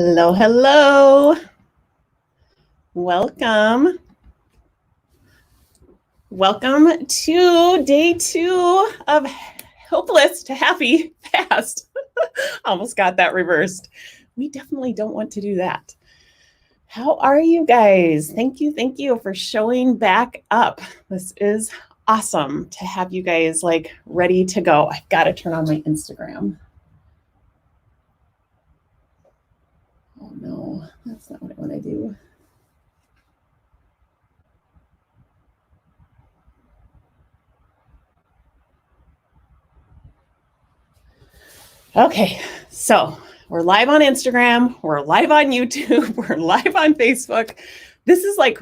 Hello, hello. Welcome. Welcome to day 2 of Hopeless to Happy Fast. Almost got that reversed. We definitely don't want to do that. How are you guys? Thank you for showing back up. This is awesome to have you guys like ready to go. I've got to turn on my Instagram. Oh no, that's not what I want to do. Okay, so we're live on Instagram, we're live on YouTube, we're live on Facebook. This is like,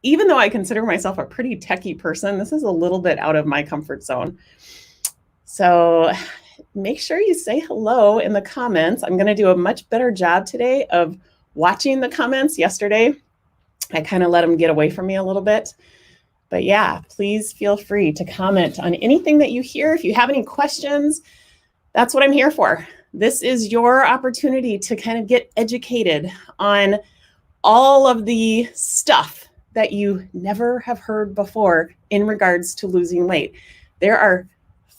even though I consider myself a pretty techie person, this is a little bit out of my comfort zone. So make sure you say hello in the comments. I'm going to do a much better job today of watching the comments. Yesterday, I kind of let them get away from me a little bit. But yeah, please feel free to comment on anything that you hear. If you have any questions, that's what I'm here for. This is your opportunity to kind of get educated on all of the stuff that you never have heard before in regards to losing weight. There are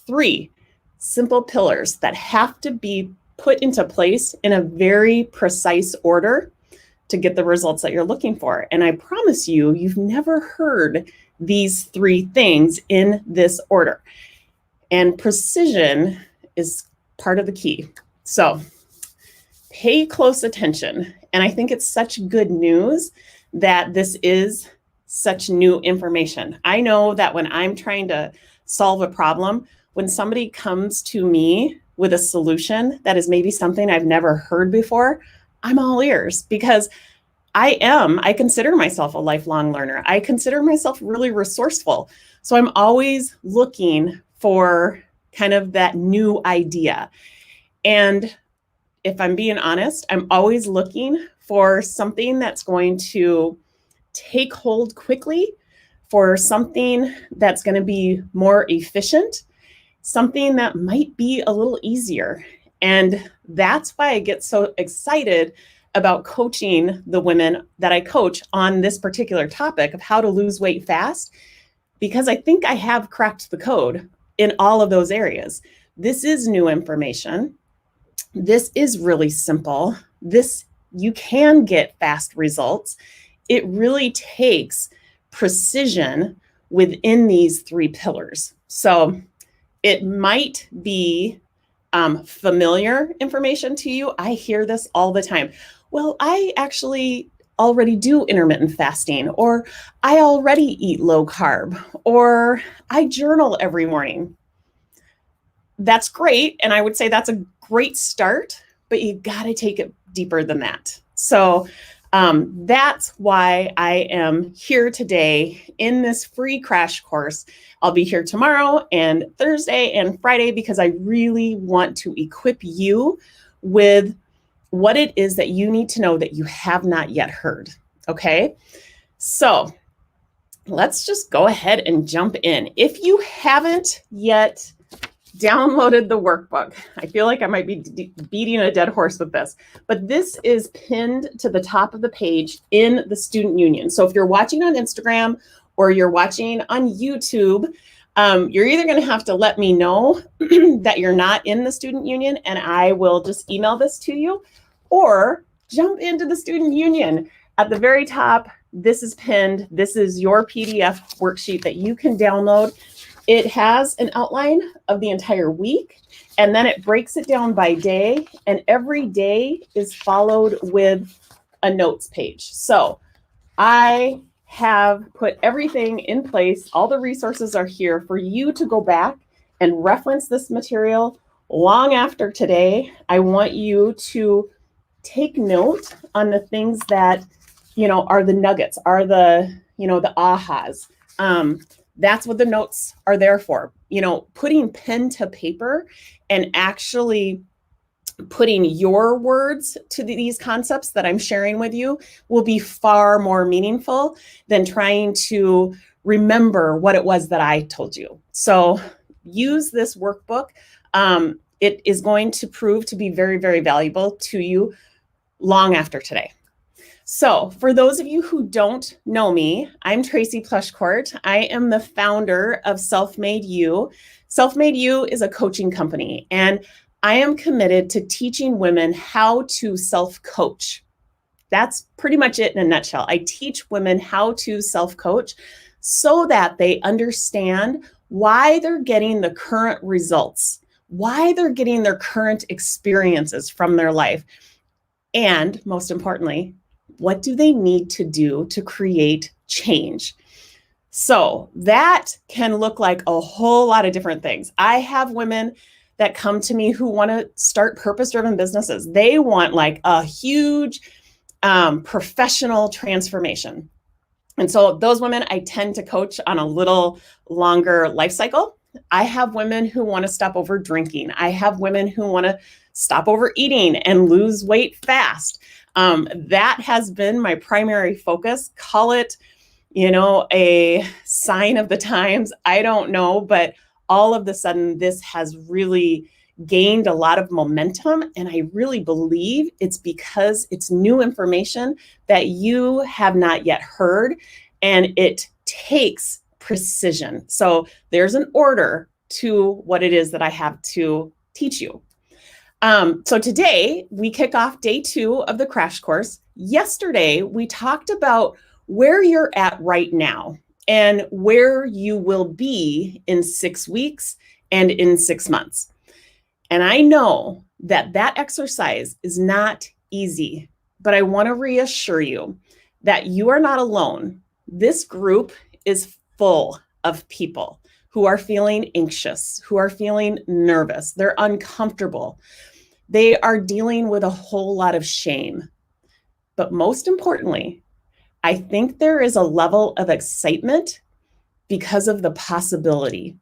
3 simple pillars that have to be put into place in a very precise order to get the results that you're looking for. And I promise you, you've never heard these 3 things in this order. And precision is part of the key. So pay close attention. And I think it's such good news that this is such new information. I know that when I'm trying to solve a problem, when somebody comes to me with a solution that is maybe something I've never heard before, I'm all ears because I consider myself a lifelong learner. I consider myself really resourceful. So I'm always looking for kind of that new idea. And if I'm being honest, I'm always looking for something that's going to take hold quickly, for something that's going to be more efficient, something that might be a little easier. And that's why I get so excited about coaching the women that I coach on this particular topic of how to lose weight fast, because I think I have cracked the code in all of those areas. This is new information. This is really simple. You can get fast results. It really takes precision within these 3 pillars. So it might be familiar information to you. I hear this all the time. Well, I actually already do intermittent fasting, or I already eat low carb, or I journal every morning. That's great. And I would say that's a great start, but you got to take it deeper than that. So that's why I am here today in this free crash course. I'll be here tomorrow and Thursday and Friday because I really want to equip you with what it is that you need to know that you have not yet heard. Okay, so let's just go ahead and jump in. If you haven't yet downloaded the workbook, I feel like I might be beating a dead horse with this, but this is pinned to the top of the page in the Student Union. So if you're watching on Instagram or you're watching on YouTube, you're either going to have to let me know that you're not in the Student Union and I will just email this to you, or jump into the Student Union. At the very top, this is pinned. This is your PDF worksheet that you can download. It has an outline of the entire week, and then it breaks it down by day, and every day is followed with a notes page. So I have put everything in place. All the resources are here for you to go back and reference this material long after today. I want you to take note on the things that, are the nuggets, are the, the ahas. That's what the notes are there for. Putting pen to paper and actually putting your words to these concepts that I'm sharing with you will be far more meaningful than trying to remember what it was that I told you. So use this workbook. It is going to prove to be very, very valuable to you long after today. So for those of you who don't know me, I'm Tracy Plushcourt. I am the founder of Self-Made You. Self-Made You is a coaching company, and I am committed to teaching women how to self-coach. That's pretty much it in a nutshell. I teach women how to self-coach so that they understand why they're getting the current results, why they're getting their current experiences from their life, and most importantly, what do they need to do to create change? So that can look like a whole lot of different things. I have women that come to me who want to start purpose-driven businesses. They want like a huge professional transformation. And so those women I tend to coach on a little longer life cycle. I have women who want to stop over drinking. I have women who want to stop overeating and lose weight fast. That has been my primary focus. Call it, a sign of the times. I don't know, but all of a sudden this has really gained a lot of momentum. And I really believe it's because it's new information that you have not yet heard, and it takes precision. So there's an order to what it is that I have to teach you. So today we kick off day 2 of the crash course. Yesterday, we talked about where you're at right now and where you will be in 6 weeks and in 6 months. And I know that that exercise is not easy, but I want to reassure you that you are not alone. This group is full of people who are feeling anxious, who are feeling nervous, they're uncomfortable. They are dealing with a whole lot of shame. But most importantly, I think there is a level of excitement because of the possibility.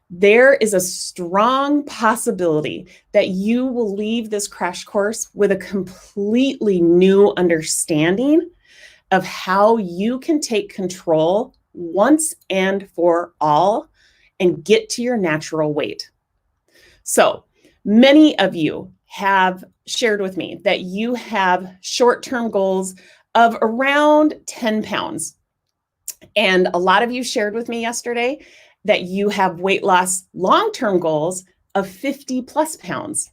There is a strong possibility that you will leave this crash course with a completely new understanding of how you can take control once and for all and get to your natural weight. So many of you have shared with me that you have short-term goals of around 10 pounds. And a lot of you shared with me yesterday that you have weight loss long-term goals of 50 plus pounds.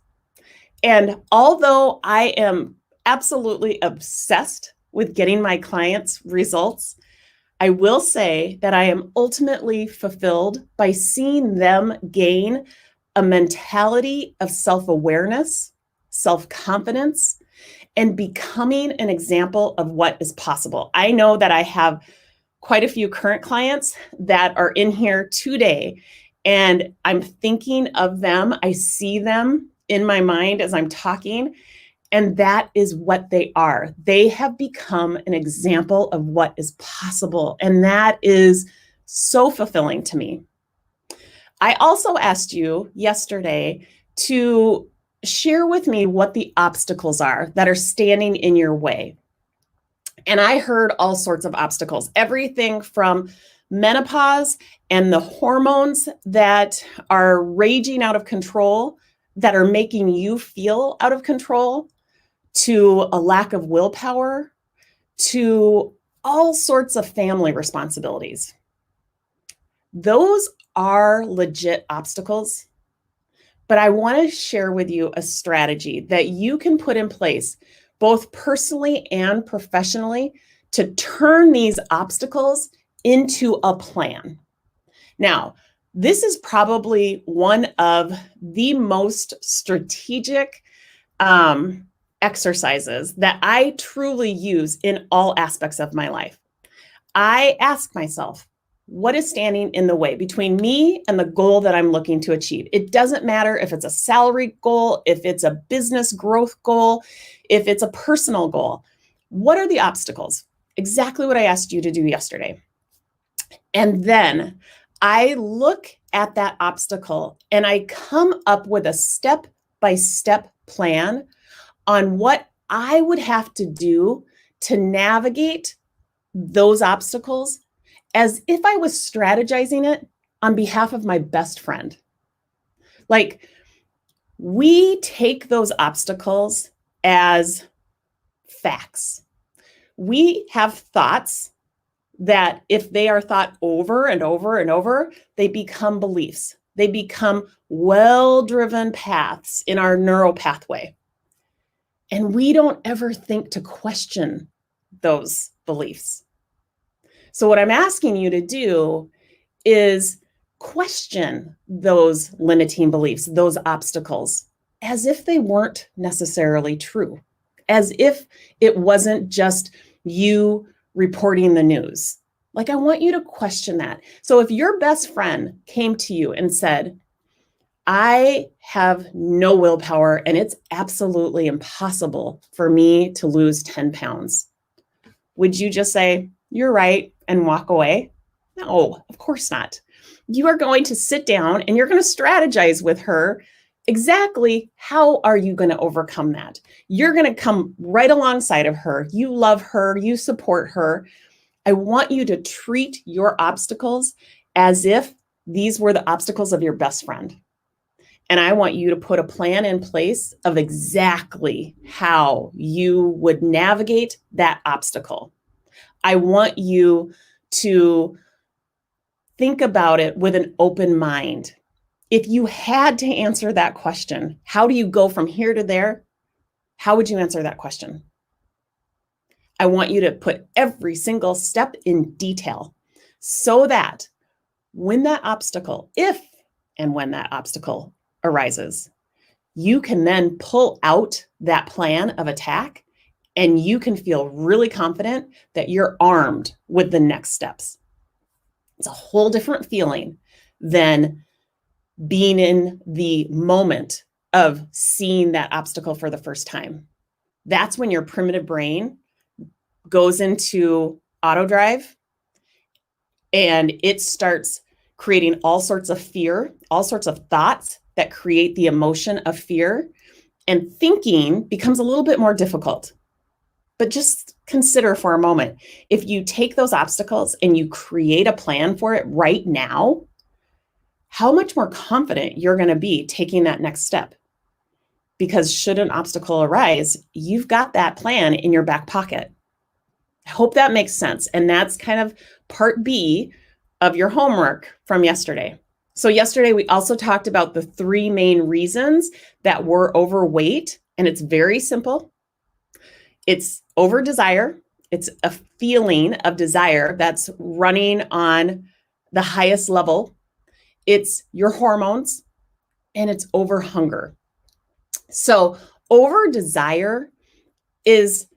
And although I am absolutely obsessed with getting my clients results, I will say that I am ultimately fulfilled by seeing them gain a mentality of self-awareness, self-confidence, and becoming an example of what is possible. I know that I have quite a few current clients that are in here today, and I'm thinking of them. I see them in my mind as I'm talking, and that is what they are. They have become an example of what is possible, and that is so fulfilling to me. I also asked you yesterday to share with me what the obstacles are that are standing in your way. And I heard all sorts of obstacles, everything from menopause and the hormones that are raging out of control, that are making you feel out of control, to a lack of willpower, to all sorts of family responsibilities. Those are legit obstacles, but I want to share with you a strategy that you can put in place, both personally and professionally, to turn these obstacles into a plan. Now, this is probably one of the most strategic exercises that I truly use in all aspects of my life. I ask myself, what is standing in the way between me and the goal that I'm looking to achieve? It doesn't matter if it's a salary goal, if it's a business growth goal, if it's a personal goal. What are the obstacles? Exactly what I asked you to do yesterday. And then I look at that obstacle and I come up with a step-by-step plan on what I would have to do to navigate those obstacles as if I was strategizing it on behalf of my best friend. Like, we take those obstacles as facts. We have thoughts that if they are thought over and over and over, they become beliefs. They become well-driven paths in our neural pathway. And we don't ever think to question those beliefs. So what I'm asking you to do is question those limiting beliefs, those obstacles, as if they weren't necessarily true, as if it wasn't just you reporting the news. Like, I want you to question that. So if your best friend came to you and said, I have no willpower and it's absolutely impossible for me to lose 10 pounds, would you just say, you're right, and walk away? No, of course not. You are going to sit down and you're going to strategize with her. Exactly how are you going to overcome that? You're going to come right alongside of her. You love her. You support her. I want you to treat your obstacles as if these were the obstacles of your best friend. And I want you to put a plan in place of exactly how you would navigate that obstacle. I want you to think about it with an open mind. If you had to answer that question, how do you go from here to there? How would you answer that question? I want you to put every single step in detail so that when that obstacle, if and when that obstacle arises, you can then pull out that plan of attack and you can feel really confident that you're armed with the next steps. It's a whole different feeling than being in the moment of seeing that obstacle for the first time. That's when your primitive brain goes into auto drive and it starts creating all sorts of fear, all sorts of thoughts that create the emotion of fear, and thinking becomes a little bit more difficult. But just consider for a moment, if you take those obstacles and you create a plan for it right now, how much more confident you're going to be taking that next step. Because should an obstacle arise, you've got that plan in your back pocket. I hope that makes sense. And that's kind of part B of your homework from yesterday. So yesterday, we also talked about the 3 main reasons that we're overweight. And it's very simple. It's over desire. It's a feeling of desire that's running on the highest level. It's your hormones, and it's over hunger. So over desire is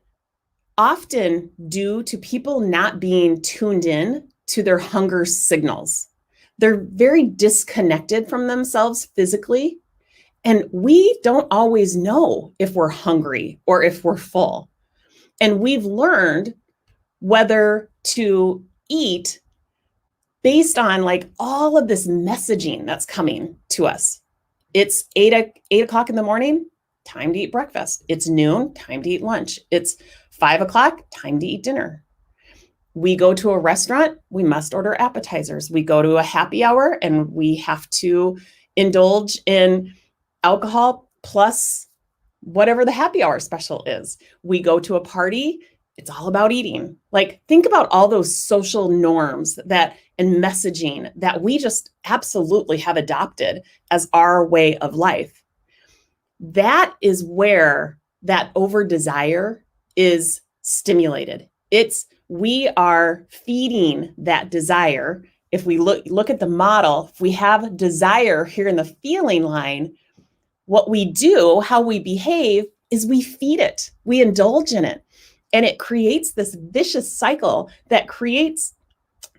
often due to people not being tuned in to their hunger signals. They're very disconnected from themselves physically, and we don't always know if we're hungry or if we're full. And we've learned whether to eat based on like all of this messaging that's coming to us. It's 8 o'clock in the morning, time to eat breakfast. It's noon, time to eat lunch. It's 5 o'clock, time to eat dinner. We go to a restaurant, we must order appetizers. We go to a happy hour and we have to indulge in alcohol plus whatever the happy hour special is. We go to a party, it's all about eating. Like, think about all those social norms that and messaging that we just absolutely have adopted as our way of life. That is where that over desire is stimulated. We are feeding that desire. If we look at the model, if we have desire here in the feeling line, what we do, how we behave, is we feed it, we indulge in it. And it creates this vicious cycle that creates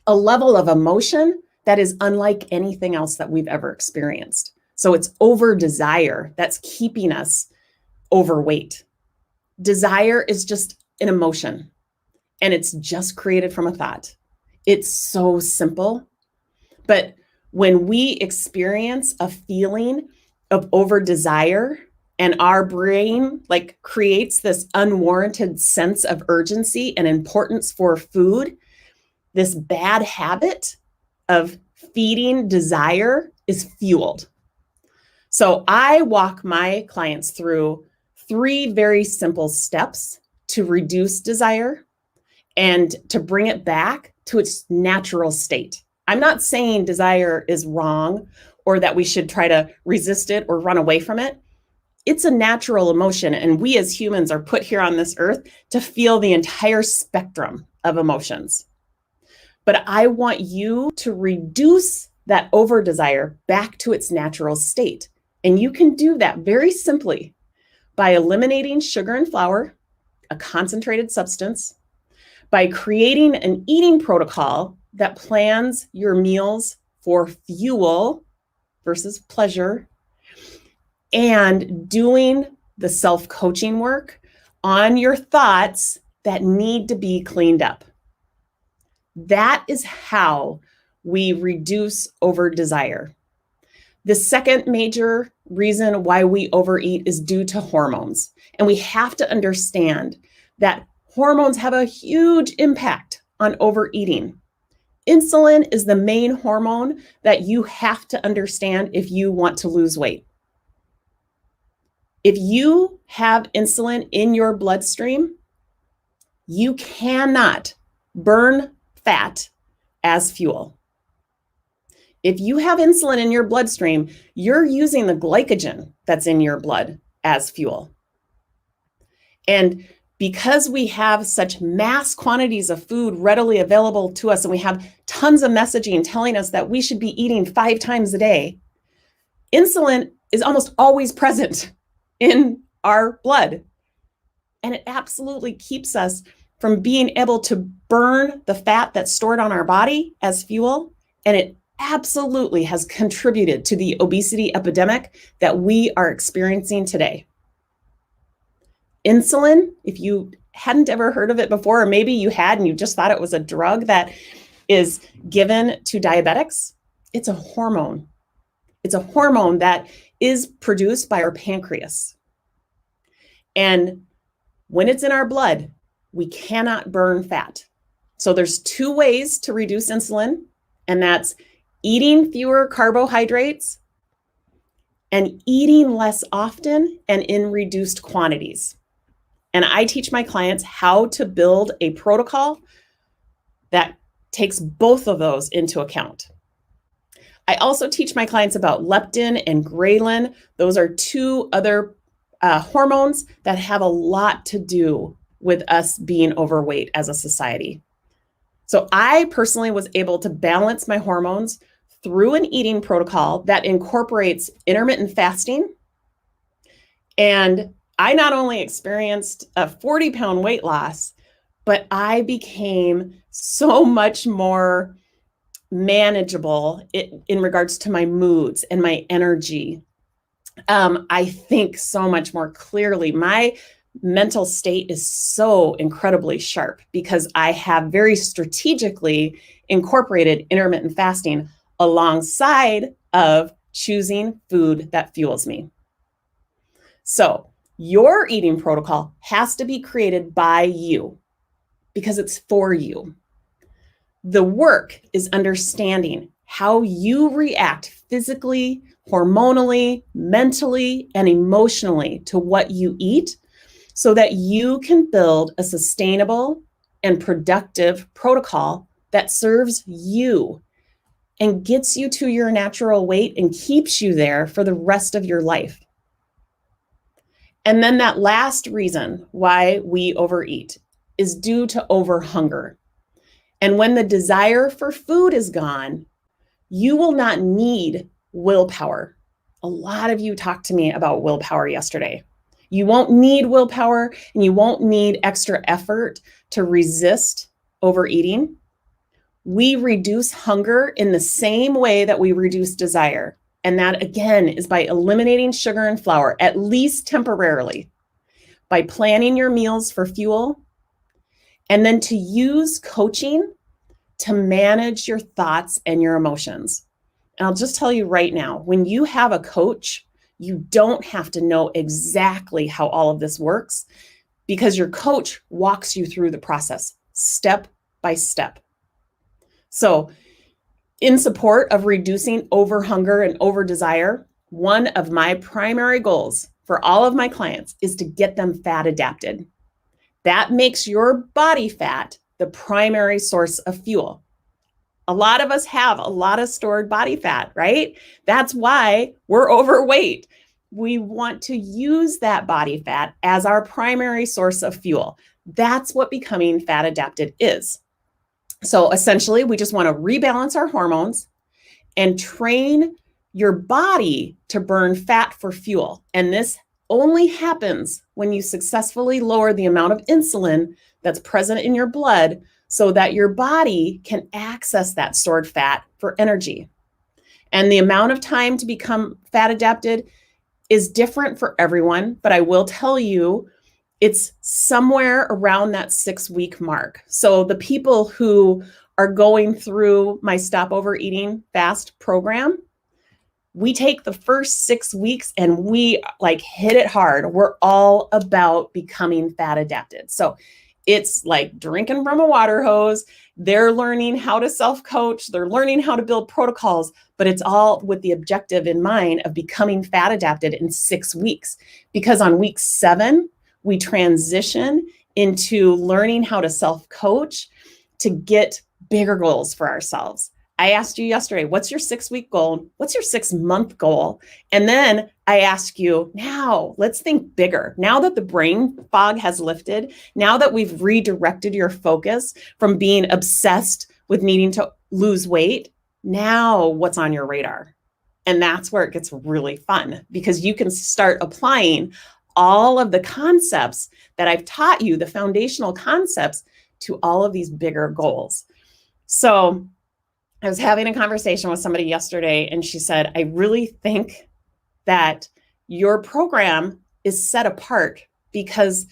a level of emotion that is unlike anything else that we've ever experienced. So it's over desire that's keeping us overweight. Desire is just an emotion, and it's just created from a thought. It's so simple. But when we experience a feeling of over desire and our brain like creates this unwarranted sense of urgency and importance for food, this bad habit of feeding desire is fueled. So I walk my clients through 3 very simple steps to reduce desire and to bring it back to its natural state. I'm not saying desire is wrong or that we should try to resist it or run away from it. It's a natural emotion, and we as humans are put here on this earth to feel the entire spectrum of emotions. But I want you to reduce that over desire back to its natural state. And you can do that very simply by eliminating sugar and flour, a concentrated substance, by creating an eating protocol that plans your meals for fuel versus pleasure, and doing the self-coaching work on your thoughts that need to be cleaned up. That is how we reduce over desire. The second major reason why we overeat is due to hormones. And we have to understand that hormones have a huge impact on overeating. Insulin is the main hormone that you have to understand if you want to lose weight. If you have insulin in your bloodstream, you cannot burn fat as fuel. If you have insulin in your bloodstream, you're using the glycogen that's in your blood as fuel. And because we have such mass quantities of food readily available to us, and we have tons of messaging telling us that we should be eating 5 times a day, insulin is almost always present in our blood. And it absolutely keeps us from being able to burn the fat that's stored on our body as fuel. And it absolutely has contributed to the obesity epidemic that we are experiencing today. Insulin, if you hadn't ever heard of it before, or maybe you had and you just thought it was a drug that is given to diabetics, it's a hormone. It's a hormone that is produced by our pancreas. And when it's in our blood, we cannot burn fat. So there's 2 ways to reduce insulin, and that's eating fewer carbohydrates and eating less often and in reduced quantities. And I teach my clients how to build a protocol that takes both of those into account. I also teach my clients about leptin and ghrelin. Those are 2 other hormones that have a lot to do with us being overweight as a society. So I personally was able to balance my hormones through an eating protocol that incorporates intermittent fasting. And I not only experienced a 40-pound weight loss, but I became so much more manageable in regards to my moods and my energy. I think so much more clearly. My mental state is so incredibly sharp because I have very strategically incorporated intermittent fasting alongside of choosing food that fuels me. So your eating protocol has to be created by you because it's for you. The work is understanding how you react physically, hormonally, mentally, and emotionally to what you eat so that you can build a sustainable and productive protocol that serves you and gets you to your natural weight and keeps you there for the rest of your life. And then that last reason why we overeat is due to overhunger. And when the desire for food is gone, you will not need willpower. A lot of you talked to me about willpower yesterday. You won't need willpower and you won't need extra effort to resist overeating. We reduce hunger in the same way that we reduce desire. And that, again, is by eliminating sugar and flour, at least temporarily, by planning your meals for fuel, and then to use coaching to manage your thoughts and your emotions. And I'll just tell you right now, when you have a coach, you don't have to know exactly how all of this works because your coach walks you through the process step by step. So, in support of reducing overhunger and overdesire, one of my primary goals for all of my clients is to get them fat adapted. That makes your body fat the primary source of fuel. A lot of us have a lot of stored body fat, right? That's why we're overweight. We want to use that body fat as our primary source of fuel. That's what becoming fat adapted is. So essentially, we just want to rebalance our hormones and train your body to burn fat for fuel. And this only happens when you successfully lower the amount of insulin that's present in your blood so that your body can access that stored fat for energy. And the amount of time to become fat adapted is different for everyone, but I will tell you, it's somewhere around that 6-week mark. So the people who are going through my Stop Overeating Fast program, we take the first 6 weeks and we like hit it hard. We're all about becoming fat adapted. So it's like drinking from a water hose. They're learning how to self-coach. They're learning how to build protocols, but it's all with the objective in mind of becoming fat adapted in 6 weeks. Because on week 7, we transition into learning how to self-coach to get bigger goals for ourselves. I asked you yesterday, what's your 6-week goal? What's your 6-month goal? And then I ask you, now let's think bigger. Now that the brain fog has lifted, now that we've redirected your focus from being obsessed with needing to lose weight, now what's on your radar? And that's where it gets really fun because you can start applying all of the concepts that I've taught you, the foundational concepts, to all of these bigger goals. So I was having a conversation with somebody yesterday, and she said, I really think that your program is set apart because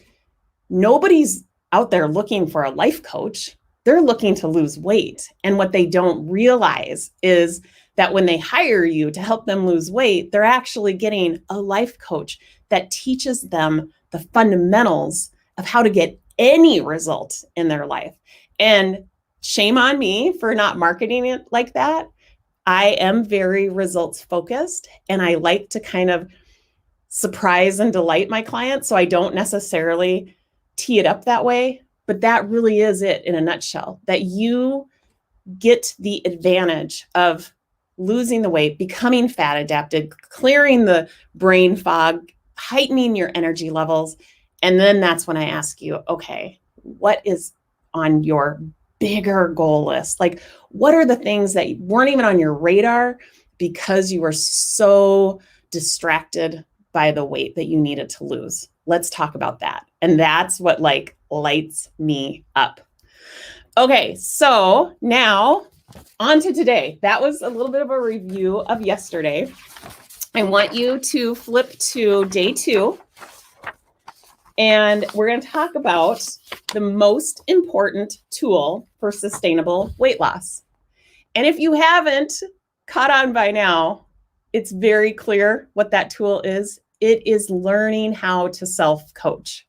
nobody's out there looking for a life coach. They're looking to lose weight. And what they don't realize is that when they hire you to help them lose weight, they're actually getting a life coach that teaches them the fundamentals of how to get any result in their life. And shame on me for not marketing it like that. I am very results focused, and I like to kind of surprise and delight my clients. So I don't necessarily tee it up that way, but that really is it in a nutshell, that you get the advantage of losing the weight, becoming fat adapted, clearing the brain fog, heightening your energy levels. And then that's when I ask you, okay, what is on your bigger goal list? Like, what are the things that weren't even on your radar because you were so distracted by the weight that you needed to lose? Let's talk about that. And that's what like lights me up. Okay, so now on to today. That was a little bit of a review of yesterday. I want you to flip to day 2. And we're going to talk about the most important tool for sustainable weight loss. And if you haven't caught on by now, it's very clear what that tool is. It is learning how to self-coach.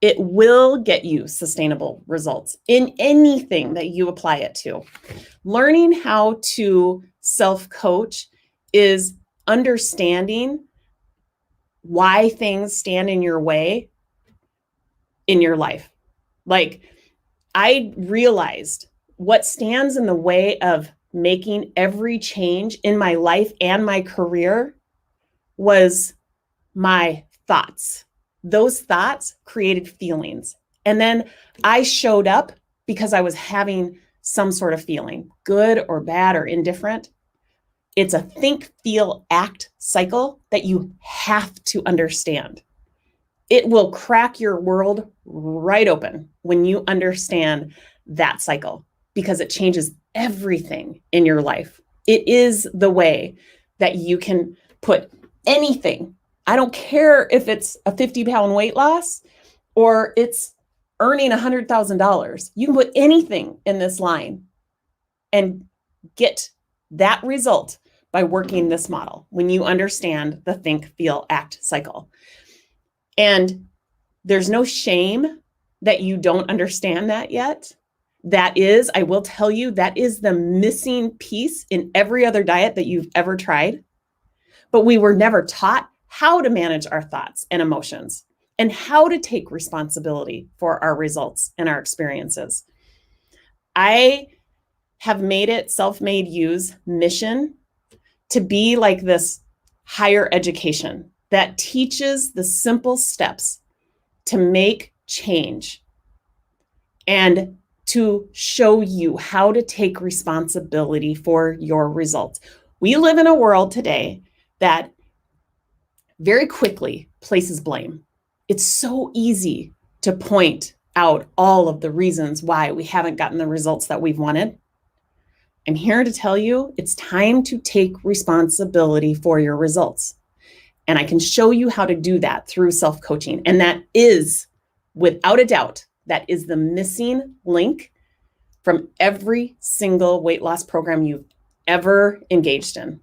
It will get you sustainable results in anything that you apply it to. Learning how to self-coach is understanding why things stand in your way in your life. Like, I realized what stands in the way of making every change in my life and my career was my thoughts. Those thoughts created feelings. And then I showed up because I was having some sort of feeling, good or bad or indifferent. It's a think, feel, act cycle that you have to understand. It will crack your world right open when you understand that cycle because it changes everything in your life. It is the way that you can put anything. I don't care if it's a 50-pound weight loss or it's earning $100,000. You can put anything in this line and get that result by working this model when you understand the think, feel, act cycle. And there's no shame that you don't understand that yet. That is, I will tell you, that is the missing piece in every other diet that you've ever tried. But we were never taught how to manage our thoughts and emotions. and how to take responsibility for our results and our experiences. I have made it Self-Made You's mission to be like this higher education that teaches the simple steps to make change and to show you how to take responsibility for your results. We live in a world today that very quickly places blame. It's so easy to point out all of the reasons why we haven't gotten the results that we've wanted. I'm here to tell you it's time to take responsibility for your results. And I can show you how to do that through self-coaching. And that is, without a doubt, that is the missing link from every single weight loss program you've ever engaged in.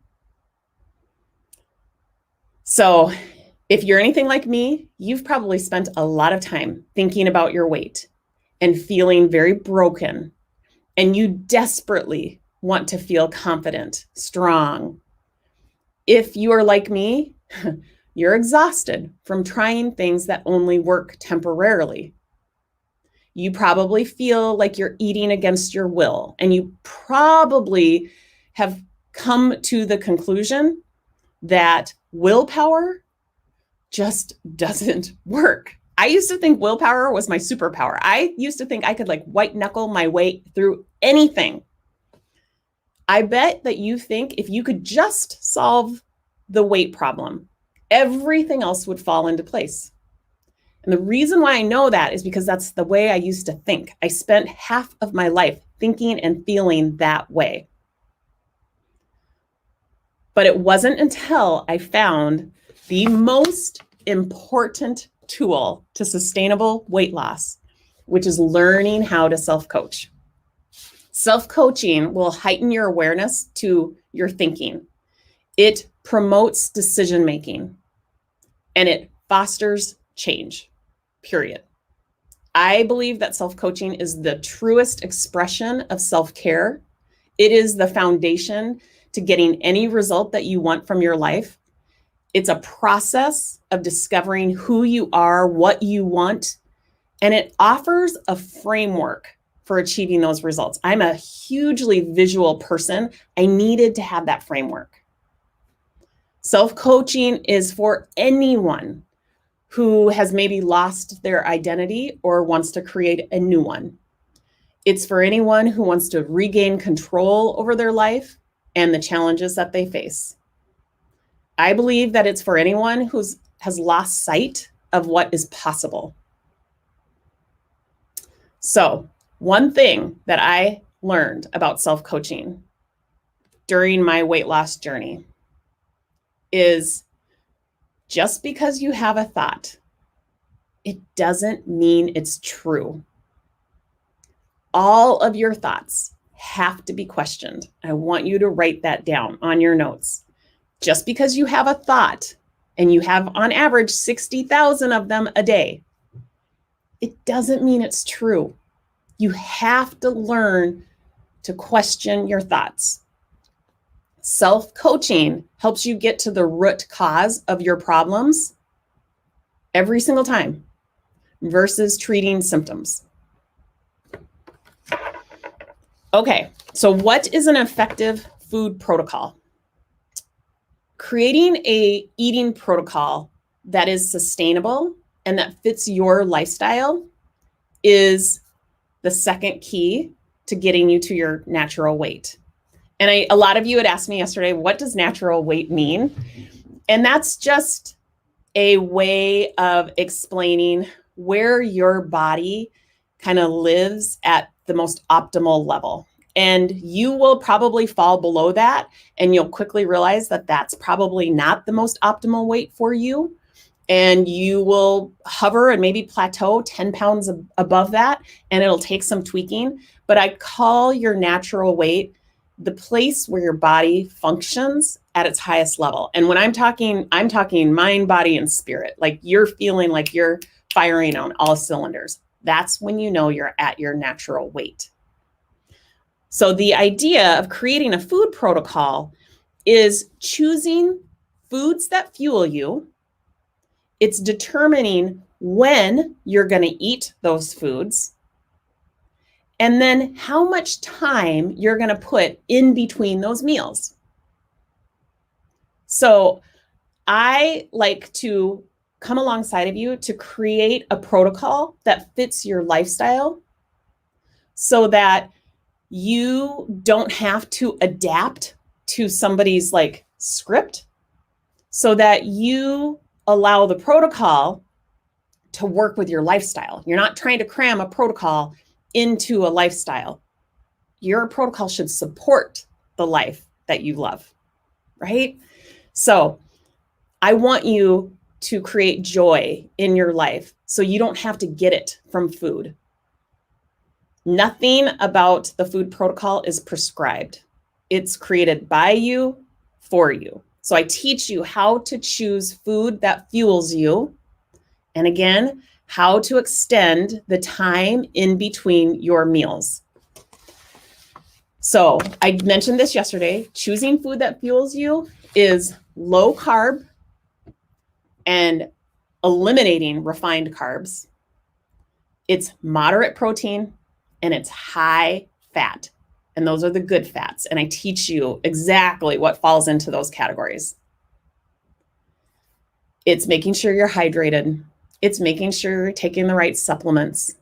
So if you're anything like me, you've probably spent a lot of time thinking about your weight and feeling very broken, and you desperately want to feel confident, strong. If you are like me, you're exhausted from trying things that only work temporarily. You probably feel like you're eating against your will, and you probably have come to the conclusion that willpower just doesn't work. I used to think willpower was my superpower. I used to think I could like white knuckle my way through anything. I bet that you think if you could just solve the weight problem, everything else would fall into place. And the reason why I know that is because that's the way I used to think. I spent half of my life thinking and feeling that way. But it wasn't until I found the most important tool to sustainable weight loss, which is learning how to self-coach. Self-coaching will heighten your awareness to your thinking. It promotes decision-making, and it fosters change, period. I believe that self-coaching is the truest expression of self-care. It is the foundation to getting any result that you want from your life. It's a process of discovering who you are, what you want, and it offers a framework for achieving those results. I'm a hugely visual person. I needed to have that framework. Self-coaching is for anyone who has maybe lost their identity or wants to create a new one. It's for anyone who wants to regain control over their life and the challenges that they face. I believe that it's for anyone who has lost sight of what is possible. So, one thing that I learned about self-coaching during my weight loss journey is just because you have a thought, it doesn't mean it's true. All of your thoughts have to be questioned. I want you to write that down on your notes. Just because you have a thought, and you have on average 60,000 of them a day, it doesn't mean it's true. You have to learn to question your thoughts. Self-coaching helps you get to the root cause of your problems every single time versus treating symptoms. Okay, so what is an effective food protocol? Creating an eating protocol that is sustainable and that fits your lifestyle is the second key to getting you to your natural weight. And a lot of you had asked me yesterday, what does natural weight mean? And that's just a way of explaining where your body kind of lives at the most optimal level. And you will probably fall below that, and you'll quickly realize that that's probably not the most optimal weight for you. And you will hover and maybe plateau 10 pounds above that, and it'll take some tweaking. But I call your natural weight the place where your body functions at its highest level. And when I'm talking mind, body, and spirit, like you're feeling like you're firing on all cylinders. That's when you know you're at your natural weight. So the idea of creating a food protocol is choosing foods that fuel you. It's determining when you're going to eat those foods, and then how much time you're going to put in between those meals. So I like to come alongside of you to create a protocol that fits your lifestyle so that you don't have to adapt to somebody's like script, so that you allow the protocol to work with your lifestyle. You're not trying to cram a protocol into a lifestyle. Your protocol should support the life that you love, right? So I want you to create joy in your life so you don't have to get it from food. Nothing about the food protocol is prescribed. It's created by you, for you. So I teach you how to choose food that fuels you. And again, how to extend the time in between your meals. So I mentioned this yesterday. Choosing food that fuels you is low carb and eliminating refined carbs. It's moderate protein and it's high fat. And those are the good fats. And I teach you exactly what falls into those categories. It's making sure you're hydrated. It's making sure you're taking the right supplements.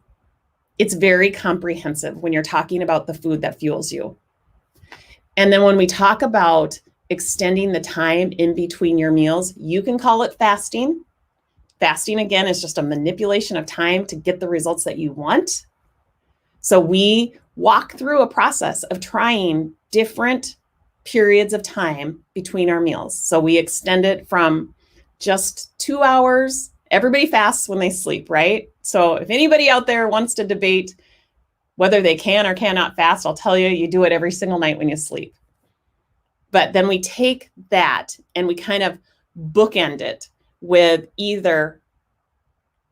It's very comprehensive when you're talking about the food that fuels you. And then when we talk about extending the time in between your meals, you can call it fasting. Fasting, again, is just a manipulation of time to get the results that you want. So we walk through a process of trying different periods of time between our meals. So we extend it from just 2 hours. Everybody fasts when they sleep, right? So if anybody out there wants to debate whether they can or cannot fast, I'll tell you, you do it every single night when you sleep. But then we take that and we kind of bookend it with either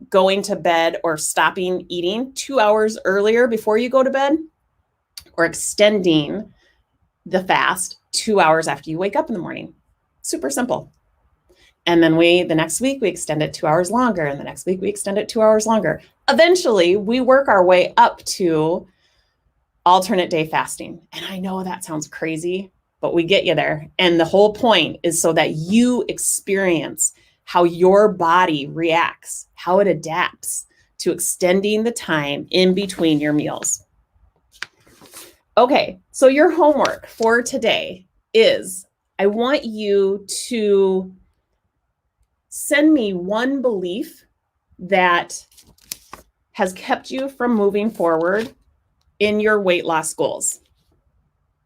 going to bed or stopping eating 2 hours earlier before you go to bed, or extending the fast 2 hours after you wake up in the morning. Super simple. And then the next week we extend it 2 hours longer, and the next week we extend it 2 hours longer. Eventually we work our way up to alternate day fasting. And I know that sounds crazy, but we get you there. And the whole point is so that you experience how your body reacts, how it adapts to extending the time in between your meals. Okay, so your homework for today is I want you to send me one belief that has kept you from moving forward in your weight loss goals.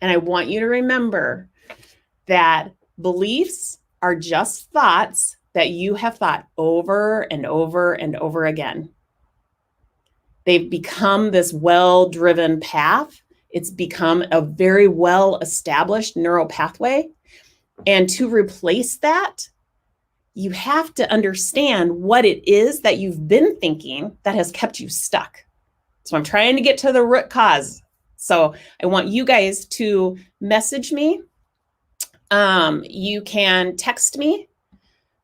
And I want you to remember that beliefs are just thoughts that you have thought over and over and over again. They've become this well-driven path. It's become a very well-established neural pathway. And to replace that, you have to understand what it is that you've been thinking that has kept you stuck. So I'm trying to get to the root cause. So I want you guys to message me. You can text me.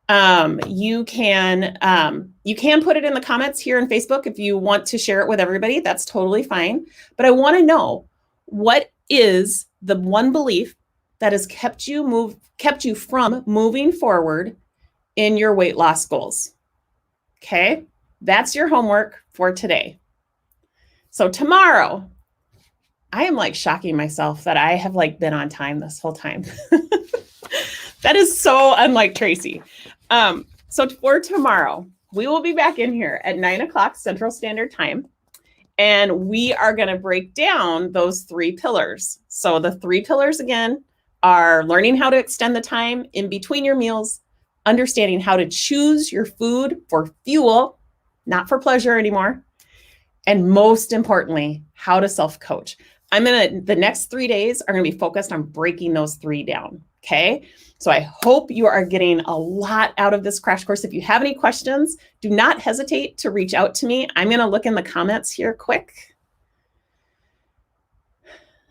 You can put it in the comments here on Facebook if you want to share it with everybody. That's totally fine. But I want to know, what is the one belief that has kept you from moving forward in your weight loss goals? Okay, that's your homework for today. So tomorrow, I am like shocking myself that I have like been on time this whole time. That is so unlike Tracy. So for tomorrow, we will be back in here at 9 o'clock Central Standard Time, and we are going to break down those 3 pillars. So the 3 pillars again are learning how to extend the time in between your meals, understanding how to choose your food for fuel, not for pleasure anymore, and most importantly, how to self-coach. The next 3 days are going to be focused on breaking those 3 down. Okay. So I hope you are getting a lot out of this crash course. If you have any questions, do not hesitate to reach out to me. I'm going to look in the comments here quick.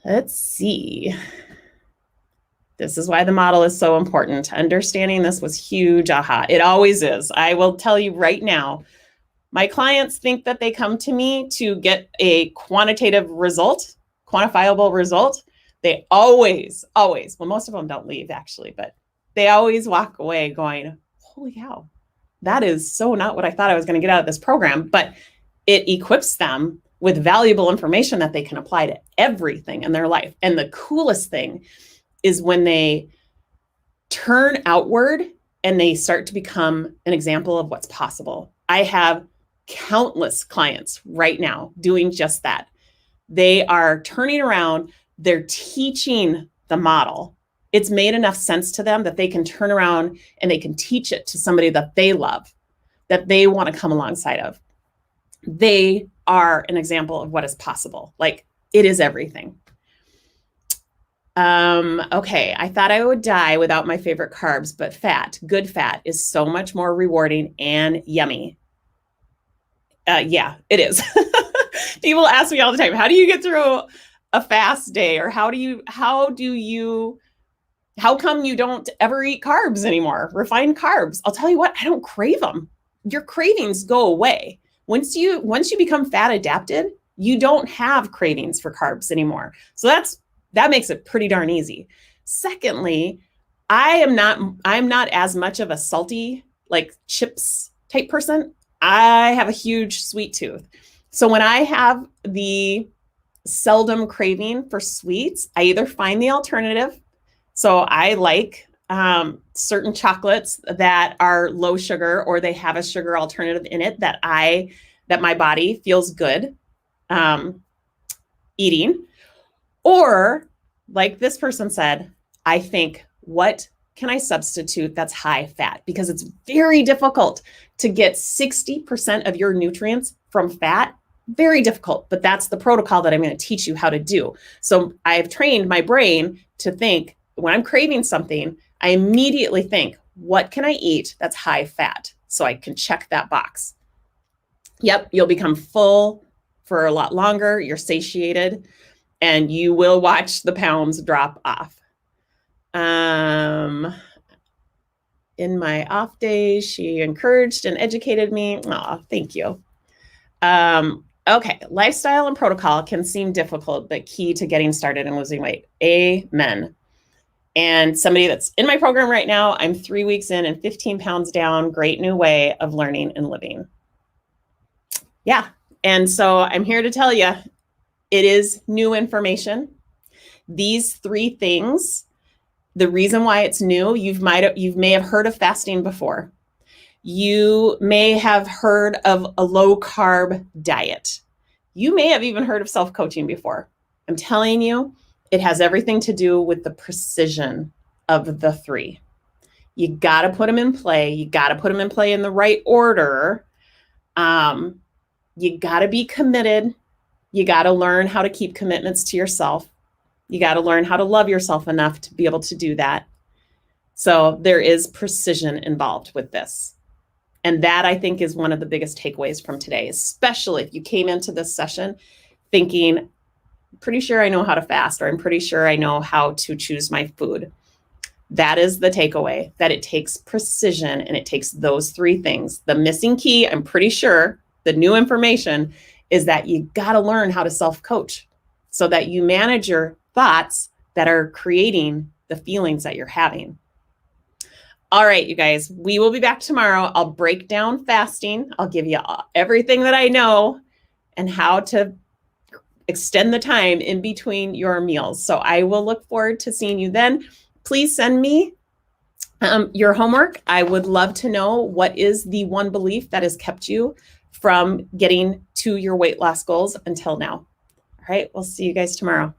Let's see. This is why the model is so important. Understanding this was huge. Aha. It always is. I will tell you right now, My clients think that they come to me to get a quantitative result, quantifiable result. They always, well, most of them don't leave actually, but they always walk away going, holy cow, that is so not what I thought I was going to get out of this program. But it equips them with valuable information that they can apply to everything in their life. And the coolest thing is when they turn outward and they start to become an example of what's possible. I have countless clients right now doing just that. They are turning around, they're teaching the model. It's made enough sense to them that they can turn around and they can teach it to somebody that they love, that they want to come alongside of. They are an example of what is possible. Like, it is everything. Okay, I thought I would die without my favorite carbs, but good fat is so much more rewarding and yummy. Yeah, it is. People ask me all the time, how do you get through a fast day? Or how come you don't ever eat carbs anymore? Refined carbs. I'll tell you what, I don't crave them. Your cravings go away. Once you become fat adapted, you don't have cravings for carbs anymore. So that makes it pretty darn easy. Secondly, I'm not as much of a salty, like chips type person. I have a huge sweet tooth. So when I have the seldom craving for sweets, I either find the alternative. So I like certain chocolates that are low sugar, or they have a sugar alternative in it that my body feels good eating. Or like this person said, I think, what can I substitute that's high fat? Because it's very difficult to get 60% of your nutrients from fat. Very difficult, but that's the protocol that I'm going to teach you how to do. So I've trained my brain to think, when I'm craving something, I immediately think, what can I eat that's high fat? So I can check that box. Yep, you'll become full for a lot longer. You're satiated, and you will watch the pounds drop off. In my off days, she encouraged and educated me. Oh, thank you. Okay, lifestyle and protocol can seem difficult, but key to getting started and losing weight. Amen. And somebody that's in my program right now, I'm 3 weeks in and 15 pounds down. Great new way of learning and living. Yeah. And so I'm here to tell you, it is new information. These 3 things, the reason why it's new, you may have heard of fasting before. You may have heard of a low carb diet. You may have even heard of self-coaching before. I'm telling you, it has everything to do with the precision of the 3. You got to put them in play. You got to put them in play in the right order. You got to be committed. You got to learn how to keep commitments to yourself. You got to learn how to love yourself enough to be able to do that. So there is precision involved with this. And that, I think, is one of the biggest takeaways from today, especially if you came into this session thinking, pretty sure I know how to fast, or I'm pretty sure I know how to choose my food. That is the takeaway, that it takes precision, and it takes those 3 things. The missing key, I'm pretty sure, the new information, is that you got to learn how to self-coach so that you manage your thoughts that are creating the feelings that you're having. All right, you guys, we will be back tomorrow. I'll break down fasting. I'll give you everything that I know and how to extend the time in between your meals. So I will look forward to seeing you then. Please send me your homework. I would love to know, what is the one belief that has kept you from getting to your weight loss goals until now. All right, we'll see you guys tomorrow.